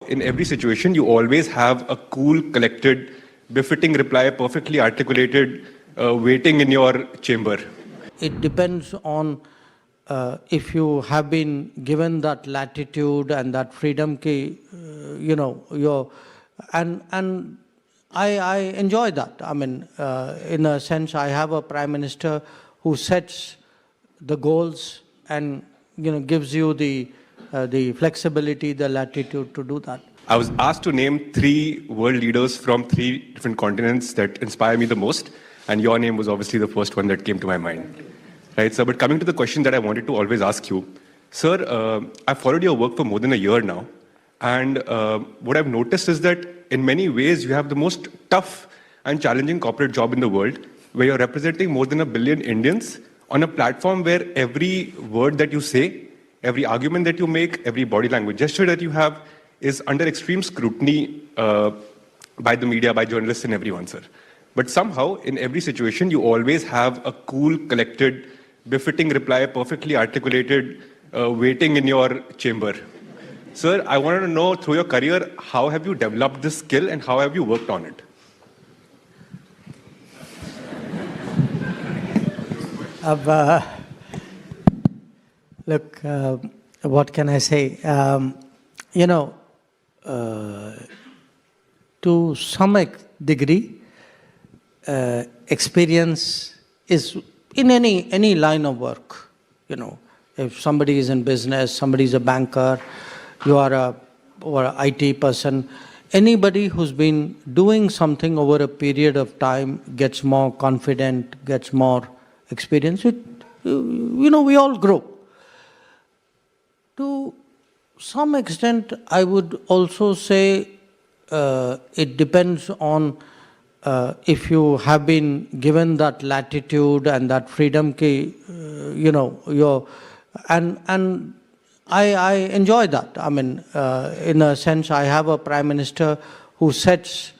in every situation, you always have a cool, collected, befitting reply, perfectly articulated, waiting in your chamber? It depends on if you have been given that latitude and that freedom ki, and I enjoy that. I mean, in a sense, I have a prime minister who sets the goals and gives you the flexibility, the latitude to do that. I was asked to name 3 world leaders from 3 different continents that inspire me the most, and your name was obviously the first one that came to my mind. Right, sir, but coming to the question that I wanted to always ask you, sir, I've followed your work for more than a year now, and what I've noticed is that in many ways you have the most tough and challenging corporate job in the world, where you're representing more than 1 billion Indians on a platform where every word that you say, every argument that you make, every body language gesture that you have is under extreme scrutiny by the media, by journalists and everyone, sir. But somehow, in every situation, you always have a cool, collected, befitting reply, perfectly articulated, waiting in your chamber. Sir, I wanted to know, through your career, how have you developed this skill and how have you worked on it? Look, what can I say? To some degree, experience is in any line of work. If somebody is in business, somebody is a banker, you are an IT person, anybody who's been doing something over a period of time gets more confident, gets more experience. We all grow. To some extent, I would also say it depends on if you have been given that latitude and that freedom ki, and I enjoy that. I mean, in a sense, I have a prime minister who sets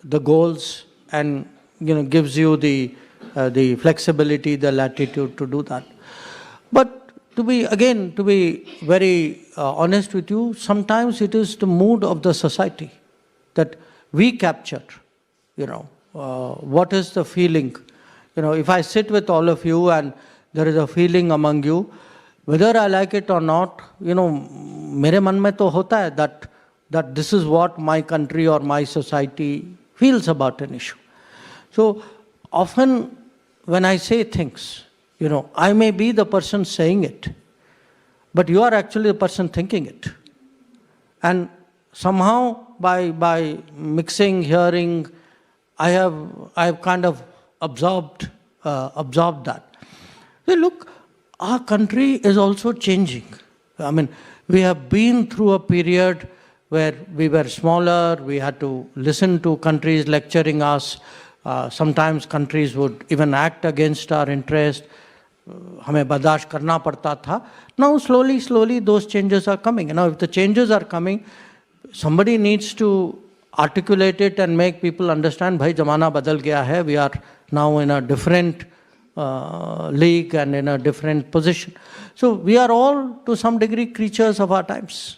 the goals and gives you the flexibility, the latitude to do that. But to be very honest with you, sometimes it is the mood of the society that we capture. What is the feeling? If I sit with all of you and there is a feeling among you, whether I like it or not, mere man mein to hota hai that this is what my country or my society feels about an issue. So often when I say things, I may be the person saying it, but you are actually the person thinking it. And somehow by mixing, hearing, I have kind of absorbed that. Hey, look, our country is also changing. I mean, we have been through a period where we were smaller, we had to listen to countries lecturing us. Sometimes countries would even act against our interest. हमें बर्दाश्त करना पड़ता था. Now slowly those changes are coming. Now if the changes are coming, somebody needs to articulate it and make people understand, bhai zamana badal gaya hai, we are now in a different league and in a different position. So we are all to some degree creatures of our times.